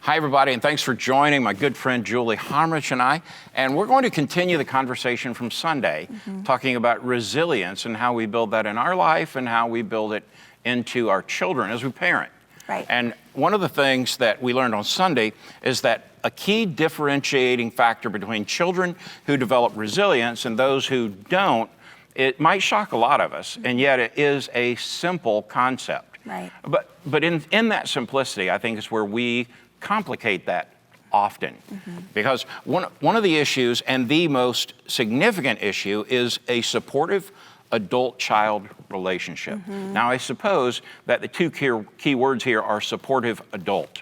Hi, everybody, and thanks for joining my good friend Julie Homrich and I. And we're going to continue the conversation from Sunday, talking about resilience and how we build that in our life and how we build it into our children as we parent. Right. And one of the things that we learned on Sunday is that a key differentiating factor between children who develop resilience and those who don't, it might shock a lot of us, and yet it is a simple concept. Right. But in that simplicity, I think is where we complicate that often. Because one of the issues, and the most significant issue, is a supportive adult-child relationship. Now, I suppose that the two key words here are supportive adult.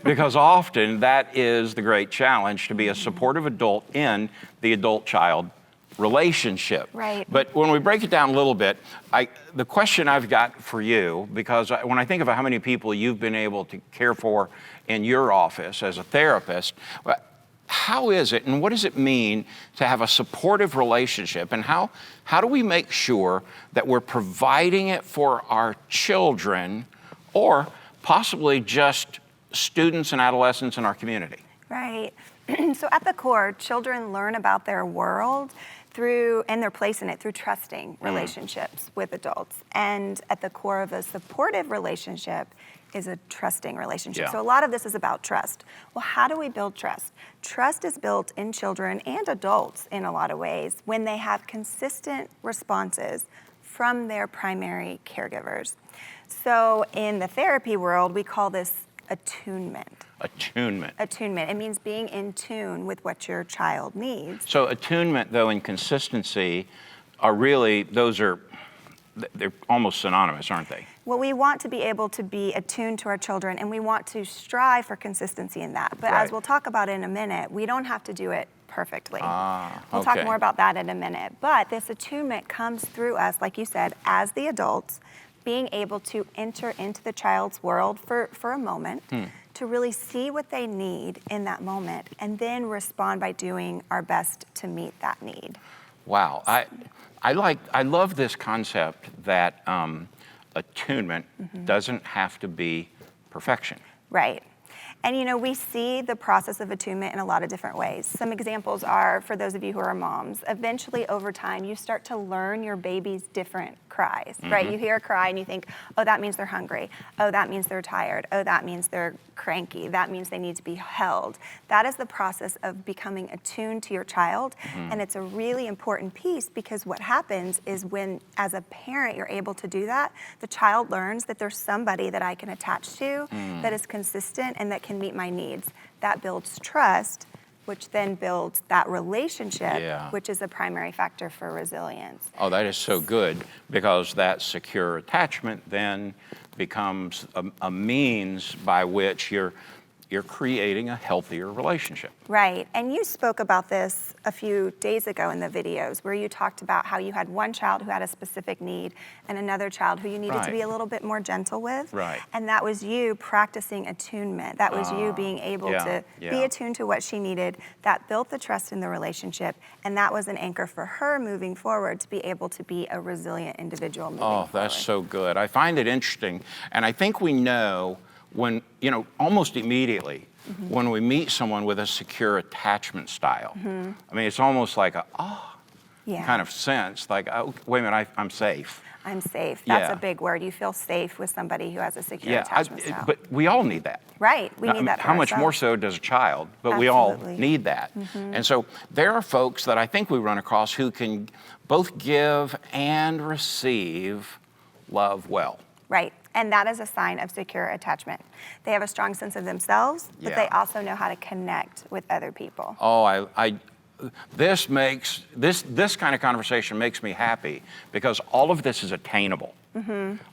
Because often that is the great challenge, to be a supportive adult in the adult-child relationship. Right. But when we break it down a little bit, the question I've got for you, because when I think of how many people you've been able to care for in your office as a therapist, how is it and what does it mean to have a supportive relationship, and how do we make sure that we're providing it for our children or possibly just students and adolescents in our community? Right. So at the core, children learn about their world and their place in it through trusting relationships with adults. And at the core of a supportive relationship is a trusting relationship. Yeah. So a lot of this is about trust. Well, how do we build trust? Trust is built in children and adults in a lot of ways when they have consistent responses from their primary caregivers. So in the therapy world, we call this attunement. Attunement. Attunement. It means being in tune with what your child needs. So attunement, though, and consistency are really, they're almost synonymous, aren't they? Well, we want to be able to be attuned to our children, and we want to strive for consistency in that. But as we'll talk about in a minute, we don't have to do it perfectly. We'll talk more about that in a minute. But this attunement comes through us, like you said, as the adults, being able to enter into the child's world for a moment, to really see what they need in that moment, and then respond by doing our best to meet that need. Wow, I love this concept that attunement doesn't have to be perfection. Right. And we see the process of attunement in a lot of different ways. Some examples are, for those of you who are moms, eventually over time you start to learn your baby's different cries, right? You hear a cry and you think, oh, that means they're hungry. Oh, that means they're tired. Oh, that means they're cranky. That means they need to be held. That is the process of becoming attuned to your child. And it's a really important piece, because what happens is when, as a parent, you're able to do that, the child learns that there's somebody that I can attach to that is consistent and that can meet my needs. That builds trust, which then builds that relationship, which is a primary factor for resilience. Oh, that is so good, because that secure attachment then becomes a means by which you're creating a healthier relationship. Right, and you spoke about this a few days ago in the videos, where you talked about how you had one child who had a specific need and another child who you needed to be a little bit more gentle with. Right. And that was you practicing attunement. That was you being able to be attuned to what she needed. That built the trust in the relationship, and that was an anchor for her moving forward to be able to be a resilient individual moving forward. Oh, that's so good. I find it interesting, and I think we know when, almost immediately, when we meet someone with a secure attachment style. I mean, it's almost like a kind of sense, like, oh, wait a minute, I'm safe. I'm safe. That's a big word. You feel safe with somebody who has a secure attachment style. But we all need that. Right, we need that for How much more ourselves. so does a child? But we all need that. And so there are folks that I think we run across who can both give and receive love well. Right. And that is a sign of secure attachment. They have a strong sense of themselves, but they also know how to connect with other people. Oh, this kind of conversation makes me happy, because all of this is attainable.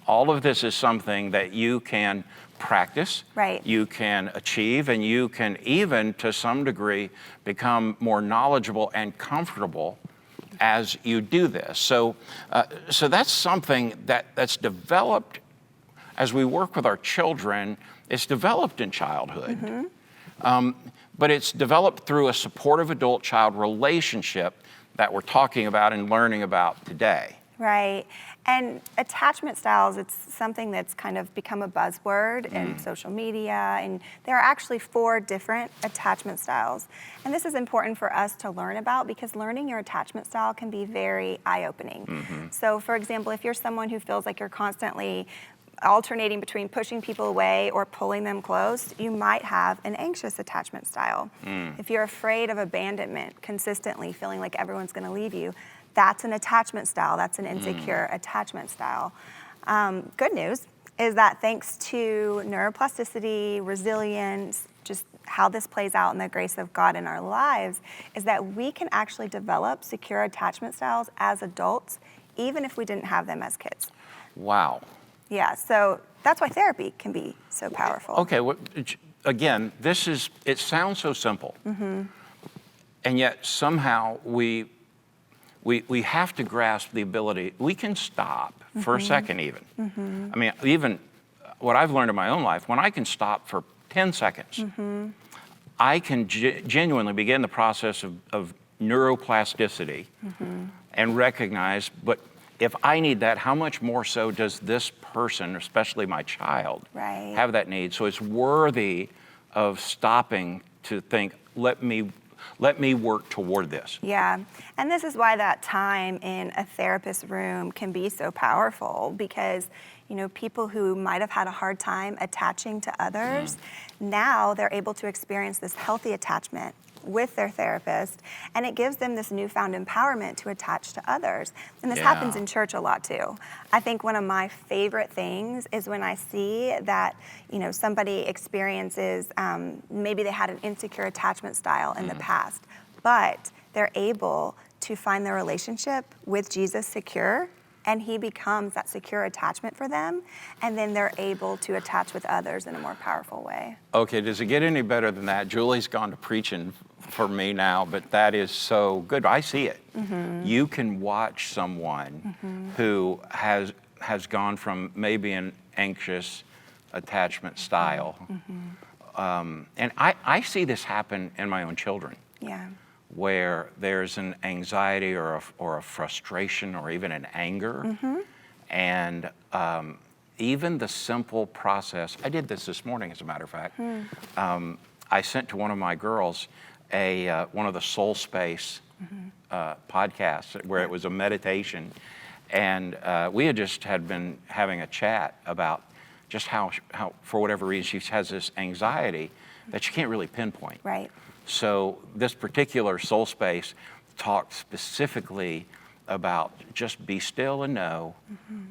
All of this is something that you can practice, you can achieve, and you can even, to some degree, become more knowledgeable and comfortable as you do this. So that's something that's developed as we work with our children. It's developed in childhood, but it's developed through a supportive adult-child relationship that we're talking about and learning about today. Right. And attachment styles, it's something that's kind of become a buzzword in social media, and there are actually 4 different attachment styles. And this is important for us to learn about because learning your attachment style can be very eye-opening. So for example, if you're someone who feels like you're constantly alternating between pushing people away or pulling them close, you might have an anxious attachment style. If you're afraid of abandonment, consistently feeling like everyone's gonna leave you, that's an attachment style. That's an insecure attachment style. Good news is that thanks to neuroplasticity, resilience, just how this plays out in the grace of God in our lives, is that we can actually develop secure attachment styles as adults, even if we didn't have them as kids. Wow. Yeah, so that's why therapy can be so powerful. Okay, well, again, it sounds so simple. And yet somehow we have to grasp the ability, we can stop for a second even. I mean, even what I've learned in my own life, when I can stop for 10 seconds, I can genuinely begin the process of neuroplasticity and recognize, but if I need that, how much more so does this person, especially my child, have that need? So it's worthy of stopping to think, let me work toward this. Yeah, and this is why that time in a therapist room can be so powerful because, you know, people who might have had a hard time attaching to others, now they're able to experience this healthy attachment with their therapist, and it gives them this newfound empowerment to attach to others. And this happens in church a lot too. I think one of my favorite things is when I see that, you know, somebody experiences, maybe they had an insecure attachment style in the past, but they're able to find their relationship with Jesus secure, and he becomes that secure attachment for them, and then they're able to attach with others in a more powerful way. Okay, does it get any better than that? Julie's gone to preaching for me now, but that is so good. I see it. You can watch someone who has gone from maybe an anxious attachment style, and I see this happen in my own children. Yeah. Where there's an anxiety or a frustration or even an anger. And even the simple process, I did this morning as a matter of fact, I sent to one of my girls one of the Soul Space podcasts where it was a meditation. And we had been having a chat about just how for whatever reason, she has this anxiety that she can't really pinpoint. Right. So this particular Soul Space talked specifically about just be still and know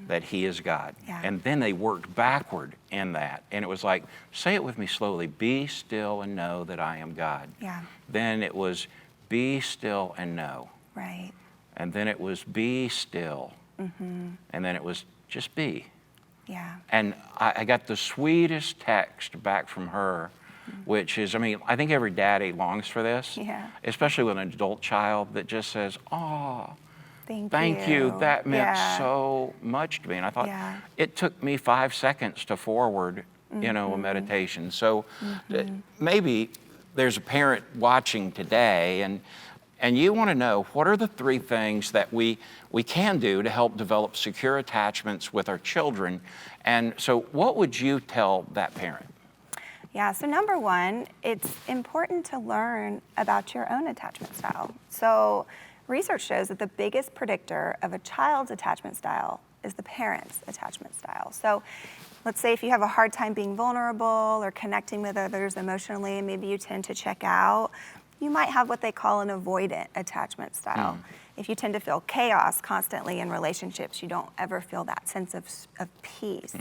that he is God. Yeah. And then they worked backward in that. And it was like, say it with me slowly, be still and know that I am God. Yeah. Then it was be still and know. Right. And then it was be still. And then it was just be. Yeah. And I got the sweetest text back from her, which is, I mean, I think every daddy longs for this, especially with an adult child that just says, oh, thank you. That meant so much to me. And I thought, it took me 5 seconds to forward, you know, a meditation. So maybe there's a parent watching today and you want to know what are the 3 things that we can do to help develop secure attachments with our children. And so what would you tell that parent? Yeah, so number 1, it's important to learn about your own attachment style. So research shows that the biggest predictor of a child's attachment style is the parent's attachment style. So let's say if you have a hard time being vulnerable or connecting with others emotionally, and maybe you tend to check out, you might have what they call an avoidant attachment style. If you tend to feel chaos constantly in relationships, you don't ever feel that sense of peace.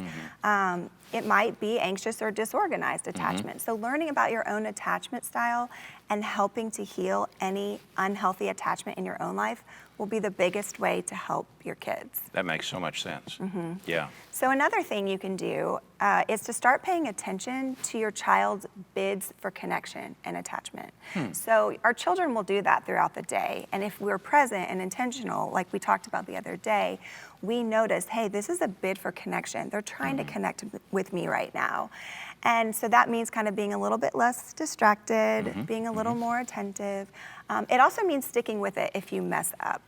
It might be anxious or disorganized attachment. So learning about your own attachment style and helping to heal any unhealthy attachment in your own life will be the biggest way to help your kids. That makes so much sense. Yeah. So another thing you can do is to start paying attention to your child's bids for connection and attachment. So our children will do that throughout the day. And if we're present and intentional, like we talked about the other day, we notice, hey, this is a bid for connection. They're trying to connect with me right now. And so that means kind of being a little bit less distracted, being a little more attentive. It also means sticking with it if you mess up.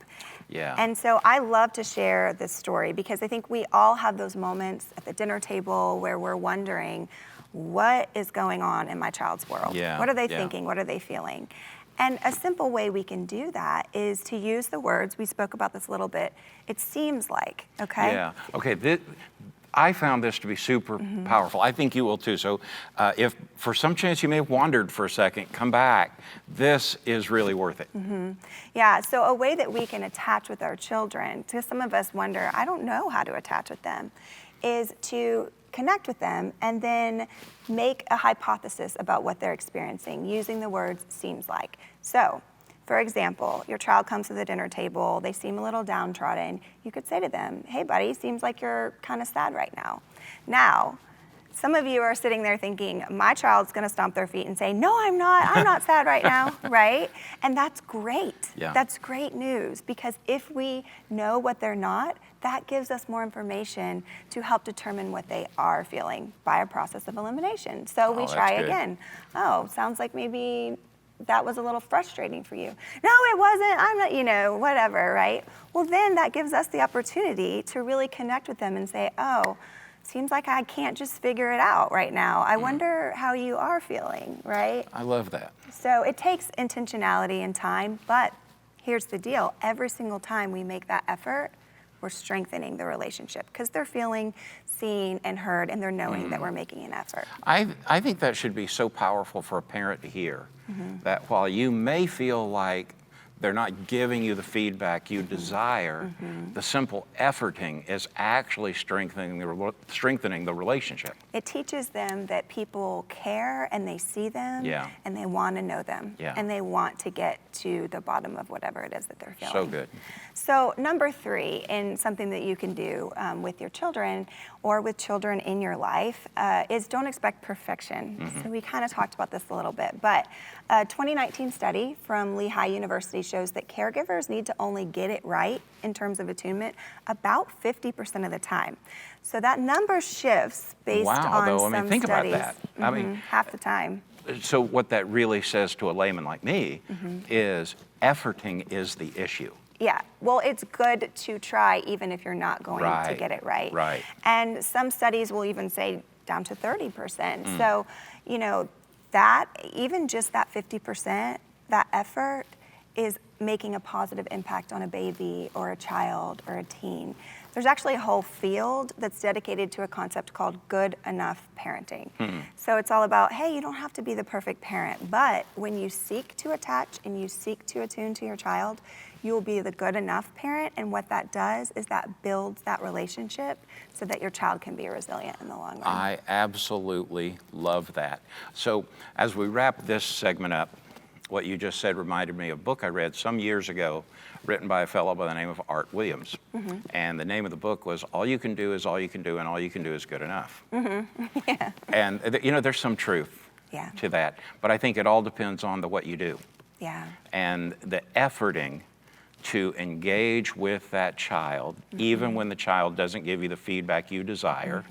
Yeah. And so I love to share this story because I think we all have those moments at the dinner table where we're wondering, what is going on in my child's world? Yeah, What are they yeah. thinking? What are they feeling? And a simple way we can do that is to use the words, we spoke about this a little bit, it seems like, okay? Yeah. Okay. I found this to be super powerful. I think you will too. So if for some chance you may have wandered for a second, come back. This is really worth it. Yeah, so a way that we can attach with our children, because some of us wonder, I don't know how to attach with them, is to connect with them and then make a hypothesis about what they're experiencing using the words seems like. So, for example, your child comes to the dinner table, they seem a little downtrodden. You could say to them, hey buddy, seems like you're kind of sad right now. Now, some of you are sitting there thinking, my child's gonna stomp their feet and say, no, I'm not sad right now, right? And that's great. Yeah. That's great news, because if we know what they're not, that gives us more information to help determine what they are feeling by a process of elimination. So we that's try good. again. Oh, sounds like maybe that was a little frustrating for you. No, it wasn't. I'm not, whatever, right? Well, then that gives us the opportunity to really connect with them and say, oh, seems like I can't just figure it out right now. I wonder how you are feeling, right? I love that. So it takes intentionality and time, but here's the deal. Every single time we make that effort, we're strengthening the relationship because they're feeling seen and heard and they're knowing that we're making an effort. I think that should be so powerful for a parent to hear that while you may feel like they're not giving you the feedback you desire, the simple efforting is actually strengthening the relationship. It teaches them that people care and they see them Yeah. and they want to know them Yeah. and they want to get to the bottom of whatever it is that they're feeling. So good. So number 3, and something that you can do with your children or with children in your life is don't expect perfection. So we kind of talked about this a little bit, but a 2019 study from Lehigh University shows that caregivers need to only get it right in terms of attunement about 50% of the time. So that number shifts based Wow, on though, some think about studies. that. I mean, half the time. so what that really says to a layman like me is efforting is the issue. Yeah, well, it's good to try even if you're not going to Right, get it right. right. And some studies will even say down to 30%. So, that, even just that 50%, that effort is making a positive impact on a baby or a child or a teen. There's actually a whole field that's dedicated to a concept called good enough parenting. So it's all about, hey, you don't have to be the perfect parent, but when you seek to attach and you seek to attune to your child, you will be the good enough parent, and what that does is that builds that relationship so that your child can be resilient in the long run. I absolutely love that. So as we wrap this segment up, what you just said reminded me of a book I read some years ago, written by a fellow by the name of Art Williams. And the name of the book was All You Can Do Is All You Can Do, and All You Can Do Is Good Enough. Yeah. And there's some truth Yeah. to that, but I think it all depends on what you do. Yeah. And the efforting to engage with that child, even when the child doesn't give you the feedback you desire,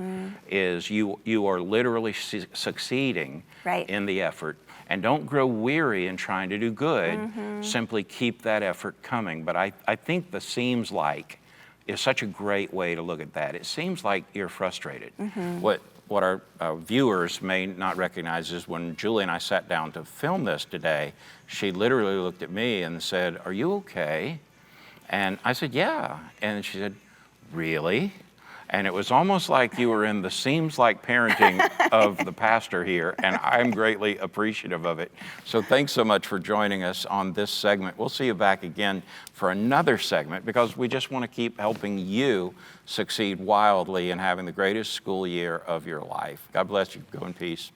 is you are literally succeeding Right. in the effort. And don't grow weary in trying to do good. Simply keep that effort coming. But I think the seems like is such a great way to look at that. It seems like you're frustrated. What our viewers may not recognize is when Julie and I sat down to film this today, she literally looked at me and said, "Are you okay?" And I said, "Yeah." And she said, "Really?" And it was almost like you were in the seems like parenting of the pastor here, and I'm greatly appreciative of it. So thanks so much for joining us on this segment. We'll see you back again for another segment because we just want to keep helping you succeed wildly in having the greatest school year of your life. God bless you. Go in peace.